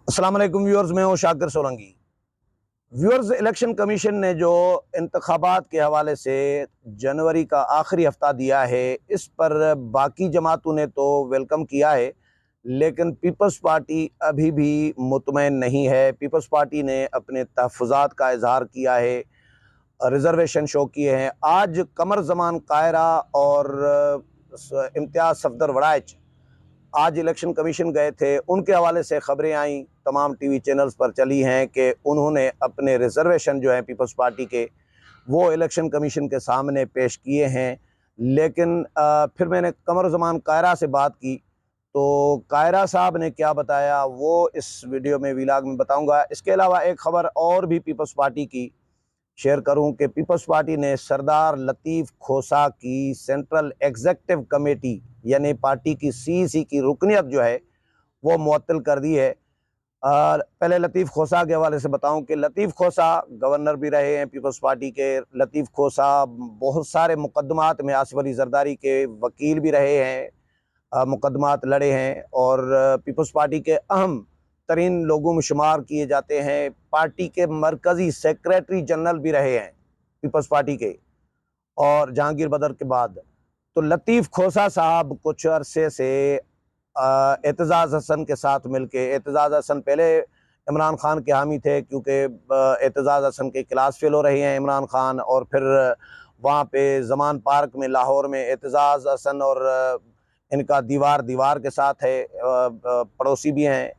अस्सलाम वालेकुम व्यूअर्स, मैं हूँ Shakir Solanki. Viewers, election commission ने जो इंतखाबात के हवाले से जनवरी का आखिरी हफ्ता दिया है, इस पर बाकी जमातों ने तो वेलकम किया है, लेकिन पीपल्स पार्टी अभी भी मुतमईन नहीं है। पीपल्स पार्टी ने अपने तहफ़्फ़ुज़ात का इजहार किया है, रिजर्वेशन शो किए हैं। आज कमर जमान कायरा और इम्तियाज़ सफदर वड़ाइच आज इलेक्शन कमीशन गए थे। उनके हवाले से ख़बरें आईं, तमाम टीवी चैनल्स पर चली हैं कि उन्होंने अपने रिजर्वेशन जो हैं पीपल्स पार्टी के, वो इलेक्शन कमीशन के सामने पेश किए हैं। लेकिन फिर मैंने कमर ज़मान कायरा से बात की, तो कायरा साहब ने क्या बताया वो इस वीडियो में व्लॉग में बताऊंगा। इसके अलावा एक ख़बर और भी पीपल्स पार्टी की शेयर करूं कि पीपल्स पार्टी ने सरदार लतीफ़ खोसा की सेंट्रल एग्जीक्यूटिव कमेटी यानी पार्टी की सीईसी की रुकनियत जो है वो मुअत्तल कर दी है। पहले लतीफ़ खोसा के हवाले से बताऊं कि लतीफ़ खोसा गवर्नर भी रहे हैं पीपल्स पार्टी के। लतीफ़ खोसा बहुत सारे मुकदमात में आसिफ अली जरदारी के वकील भी रहे हैं, मुकदमात लड़े हैं और पीपल्स पार्टी के अहम तरीन लोगों में शुमार किए जाते हैं। पार्टी के मरकज़ी सेक्रेटरी जनरल भी रहे हैं पीपल्स पार्टी के, और जहांगीर बदर के बाद। तो लतीफ़ खोसा साहब कुछ अरसे से एतजाज़ हसन के साथ मिलके, एतजाज़ हसन पहले इमरान खान के हामी थे क्योंकि एतजाज़ हसन के क्लास फेलो रहे हैं इमरान खान, और फिर वहाँ पे ज़मान पार्क में लाहौर में एतजाज़ हसन और इनका दीवार दीवार के साथ है, पड़ोसी भी हैं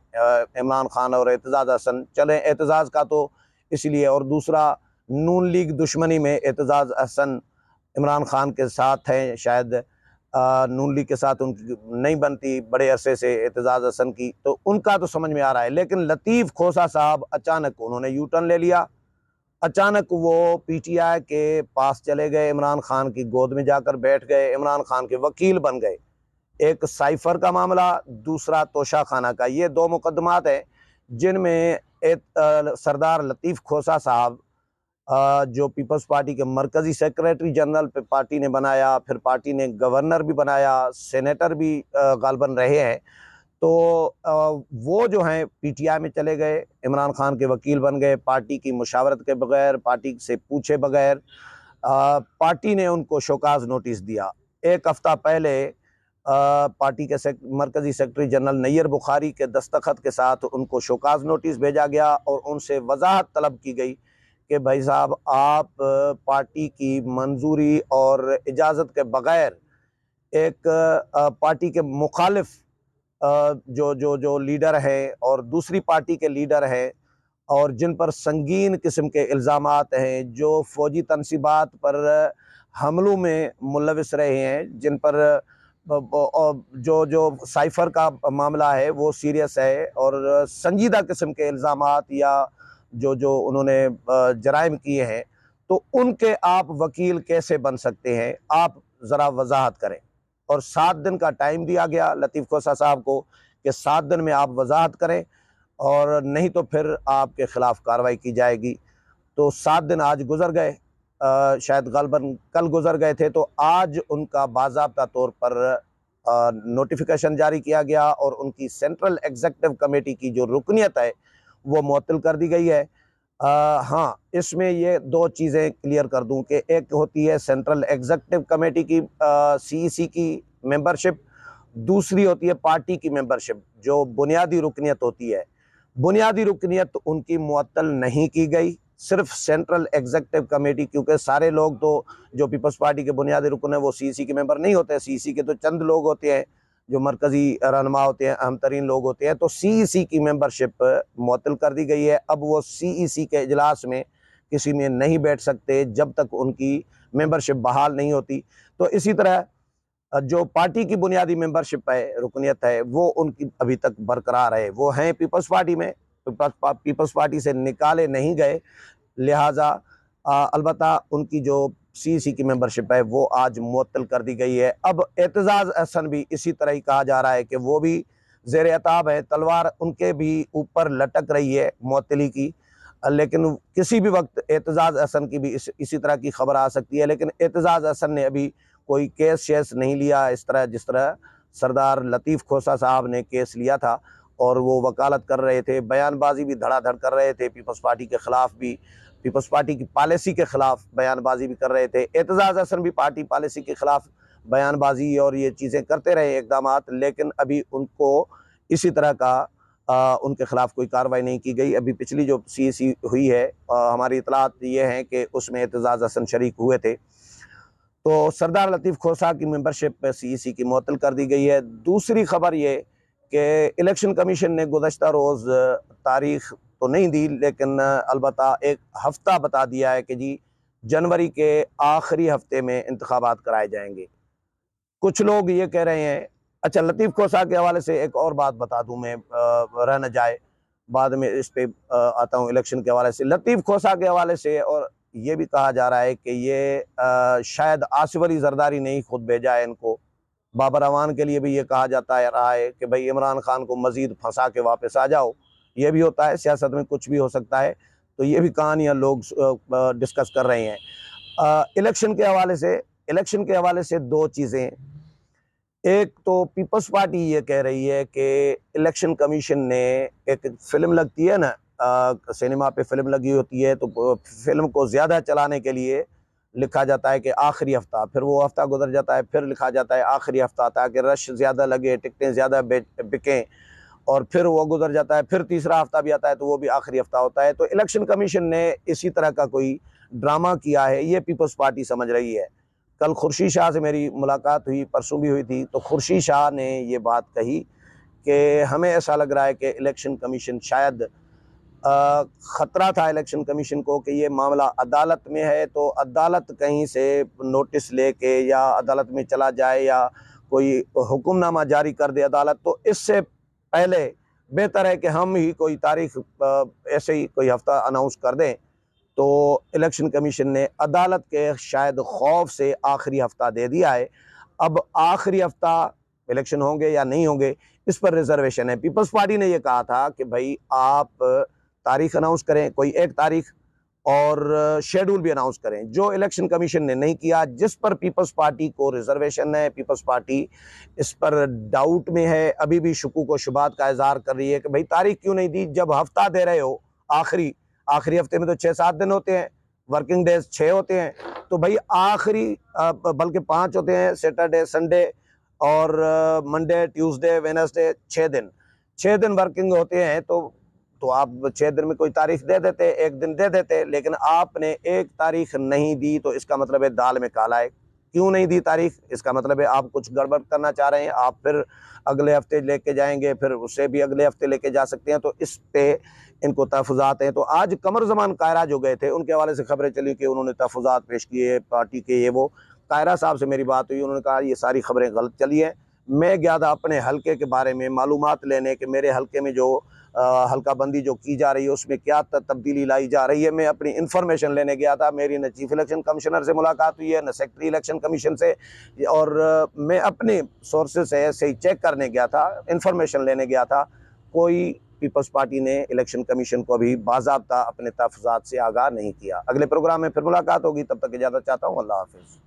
इमरान खान और एतजाज़ हसन। चले एतजाज़ का तो इसलिए, और दूसरा नून लीग दुश्मनी में एतजाज़ हसन इमरान खान के साथ हैं शायद। नून लीग के साथ उनकी नहीं बनती बड़े अरसे से एतजाज़ हसन की, तो उनका तो समझ में आ रहा है। लेकिन लतीफ़ खोसा साहब अचानक उन्होंने यू टर्न ले लिया, अचानक वो पीटीआई के पास चले गए, इमरान खान की गोद में जाकर बैठ गए, इमरान खान के वकील बन गए। एक साइफर का मामला, दूसरा तोशा खाना का, ये दो मुकदमात हैं जिनमें सरदार लतीफ़ खोसा साहब जो पीपल्स पार्टी के मरकज़ी सेक्रेटरी जनरल पे पार्टी ने बनाया, फिर पार्टी ने गवर्नर भी बनाया, सेनेटर भी गालबन रहे हैं। तो वो जो हैं पीटीआई में चले गए, इमरान खान के वकील बन गए, पार्टी की मुशावरत के बगैर, पार्टी से पूछे बगैर। पार्टी ने उनको शोकाज नोटिस दिया। एक हफ्ता पहले पार्टी के मरकज़ी सेक्रेटरी जनरल नैयर बुखारी के दस्तखत के साथ उनको शोकाज नोटिस भेजा गया और उनसे वजाहत तलब की गई कि भाई साहब, आप पार्टी की मंजूरी और इजाज़त के बगैर एक पार्टी के मुखालिफ जो जो जो लीडर है और दूसरी पार्टी के लीडर हैं, और जिन पर संगीन किस्म के इल्ज़ामात हैं, जो फ़ौजी तनसीबात पर हमलों में मुलविस रहे हैं, जिन पर जो जो साइफ़र का मामला है वो सीरियस है और संजीदा किस्म के इल्ज़ामात या जो जो उन्होंने जराइम किए हैं, तो उनके आप वकील कैसे बन सकते हैं? आप ज़रा वजाहत करें। और 7 दिन का टाइम दिया गया लतीफ़ खोसा साहब को कि 7 दिन में आप वजाहत करें और नहीं तो फिर आपके ख़िलाफ़ कार्रवाई की जाएगी। तो 7 दिन आज गुज़र गए, शायद ग़ालिबन कल गुज़र गए थे, तो आज उनका बाज़ाब्ता तौर पर नोटिफ़िकेशन जारी किया गया और उनकी सेंट्रल एग्जीक्यूटिव कमेटी की जो रुकनियत है वो मुअत्तल कर दी गई है। हाँ, इसमें ये 2 चीज़ें क्लियर कर दूं कि एक होती है सेंट्रल एग्जीक्यूटिव कमेटी की सीईसी की मेंबरशिप, दूसरी होती है पार्टी की मेंबरशिप जो बुनियादी रुकनियत होती है। बुनियादी रुकनियत उनकी मुअत्तल नहीं की गई, सिर्फ सेंट्रल एग्जीक्यूटिव कमेटी, क्योंकि सारे लोग तो जो पीपल्स पार्टी के बुनियादी रुकन है वो सीईसी के मेंबर नहीं होते। सीईसी के तो चंद लोग होते हैं जो मरकज़ी रहनुमा होते हैं, अहम तरीन लोग होते हैं। तो सीईसी की मेंबरशिप मुअत्तल कर दी गई है। अब वो सीईसी के इजलास में किसी में नहीं बैठ सकते जब तक उनकी मेंबरशिप बहाल नहीं होती। तो इसी तरह जो पार्टी की बुनियादी मेंबरशिप है, रुकनियत है, वो उनकी अभी तक बरकरार है, वो हैं पीपल्स पार्टी में, पीपल्स पार्टी से निकाले नहीं गए। लिहाजा अलबत्ता उनकी जो सीईसी की मेंबरशिप है वो आज मुअत्तल कर दी गई है। अब एतजाज़ हसन भी इसी तरह ही कहा जा रहा है कि वो भी ज़ेर अताब है, तलवार उनके भी ऊपर लटक रही है मुअत्तली की। लेकिन किसी भी वक्त एतजाज़ हसन की भी इसी तरह की खबर आ सकती है। लेकिन एतजाज़ हसन ने अभी कोई केस शेस नहीं लिया, इस तरह जिस तरह सरदार लतीफ़ खोसा साहब ने केस लिया था। और वो वकालत कर रहे थे, बयानबाजी भी धड़ाधड़ कर रहे थे, पीपल्स पार्टी के ख़िलाफ़ भी, पीपल्स पार्टी की पॉलिसी के ख़िलाफ़ बयानबाजी भी कर रहे थे। एतज़ाज़ हसन भी पार्टी पॉलिसी के ख़िलाफ़ बयानबाजी और ये चीज़ें करते रहे इक़दामात, लेकिन अभी उनको इसी तरह का उनके ख़िलाफ़ कोई कार्रवाई नहीं की गई। अभी पिछली जो सीईसी हुई है, हमारी इत्तलात ये हैं कि उसमें एतज़ाज़ हसन शरीक हुए थे। तो सरदार लतीफ़ खोसा की मेंबरशिप सीईसी की मुअत्तल कर दी गई है। दूसरी ख़बर ये कि इलेक्शन कमीशन ने गुज़श्ता रोज़ तारीख़ तो नहीं दी, लेकिन अलबत्ता एक हफ़्ता बता दिया है कि जी जनवरी के आखिरी हफ़्ते में इंतख़ाबात कराए जाएंगे। कुछ लोग ये कह रहे हैं, अच्छा लतीफ़ खोसा के हवाले से एक और बात बता दूं मैं, रह न जाए, बाद में इस पे आता हूँ इलेक्शन के हवाले से। लतीफ़ खोसा के हवाले से और ये भी कहा जा रहा है कि ये शायद आसिफ अली ज़रदारी ने ही खुद भेजा है इनको। बाबर अवान के लिए भी ये कहा जाता है रहा है कि भाई इमरान खान को मज़ीद फंसा के वापस आ जाओ। ये भी होता है, सियासत में कुछ भी हो सकता है। तो ये भी कहानियाँ लोग डिस्कस कर रहे हैं। इलेक्शन के हवाले से दो चीज़ें। एक तो पीपल्स पार्टी ये कह रही है कि इलेक्शन कमीशन ने, एक फिल्म लगती है ना, सिनेमा पे फिल्म लगी होती है, तो फिल्म को ज़्यादा चलाने के लिए लिखा जाता है कि आखिरी हफ्ता, फिर वो हफ्ता गुजर जाता है, फिर लिखा जाता है आखिरी हफ्ता, ताकि रश ज़्यादा लगे, टिकटें ज़्यादा बिकें, और फिर वो गुजर जाता है, फिर तीसरा हफ्ता भी आता है तो वो भी आखिरी हफ्ता होता है। तो इलेक्शन कमीशन ने इसी तरह का कोई ड्रामा किया है, ये पीपल्स पार्टी समझ रही है। कल खुर्शीद शाह से मेरी मुलाकात हुई, परसों भी हुई थी, तो खुर्शीद शाह ने ये बात कही कि हमें ऐसा लग रहा है कि इलेक्शन कमीशन शायद ख़तरा था इलेक्शन कमीशन को कि ये मामला अदालत में है, तो अदालत कहीं से नोटिस लेके या अदालत में चला जाए या कोई हुक्मनामा जारी कर दे अदालत, तो इससे पहले बेहतर है कि हम ही कोई तारीख ऐसे ही कोई हफ्ता अनाउंस कर दें। तो इलेक्शन कमीशन ने अदालत के शायद खौफ से आखिरी हफ्ता दे दिया है। अब आखिरी हफ्ता इलेक्शन होंगे या नहीं होंगे, इस पर रिजर्वेशन है। पीपल्स पार्टी ने यह कहा था कि भाई आप तारीख अनाउंस करें, कोई एक तारीख, और शेड्यूल भी अनाउंस करें, जो इलेक्शन कमीशन ने नहीं किया, जिस पर पीपल्स पार्टी को रिजर्वेशन है। पीपल्स पार्टी इस पर डाउट में है, अभी भी शुकूक व शुबात का इजहार कर रही है कि भाई तारीख क्यों नहीं दी, जब हफ्ता दे रहे हो, आखिरी हफ्ते में तो 6-7 दिन होते हैं, वर्किंग डेज 6 होते हैं, तो भाई आखिरी बल्कि 5 होते हैं, सैटरडे संडे और मंडे ट्यूसडे वेडनेसडे, 6 दिन वर्किंग होते हैं। तो आप 6 दिन में कोई तारीख दे देते, एक दिन दे देते, लेकिन आपने एक तारीख नहीं दी, तो इसका मतलब है दाल में काला है। क्यों नहीं दी तारीख? इसका मतलब है आप कुछ गड़बड़ करना चाह रहे हैं, आप फिर अगले हफ्ते लेके जाएंगे, फिर उससे भी अगले हफ्ते लेके जा सकते हैं। तो इस पे इनको तहफ़्फ़ुज़ात हैं। तो आज कमर ज़मान कायरा जो गए थे, उनके हवाले से खबरें चली कि उन्होंने तहफ़्फ़ुज़ात पेश किए पार्टी के, ये वो। कायरा साहब से मेरी बात हुई, उन्होंने कहा ये सारी खबरें गलत चली हैं। मैं गया था अपने हलके के बारे में मालूमात लेने कि मेरे हलके में जो हल्का बंदी जो की जा रही है उसमें क्या तब्दीली लाई जा रही है। मैं अपनी इन्फॉर्मेशन लेने गया था। मेरी न चीफ इलेक्शन कमिश्नर से मुलाकात हुई है, न सेक्रेटरी इलेक्शन कमीशन से, और मैं अपने सोर्सेज से ऐसे ही चेक करने गया था, इन्फॉर्मेशन लेने गया था। कोई पीपल्स पार्टी ने इलेक्शन कमीशन को अभी बाज़ाब्ता अपने तहफ़्फ़ुज़ात से आगाह नहीं किया। अगले प्रोग्राम में फिर मुलाकात होगी, तब तक इजाज़त चाहता हूँ। अल्लाह हाफ़िज़।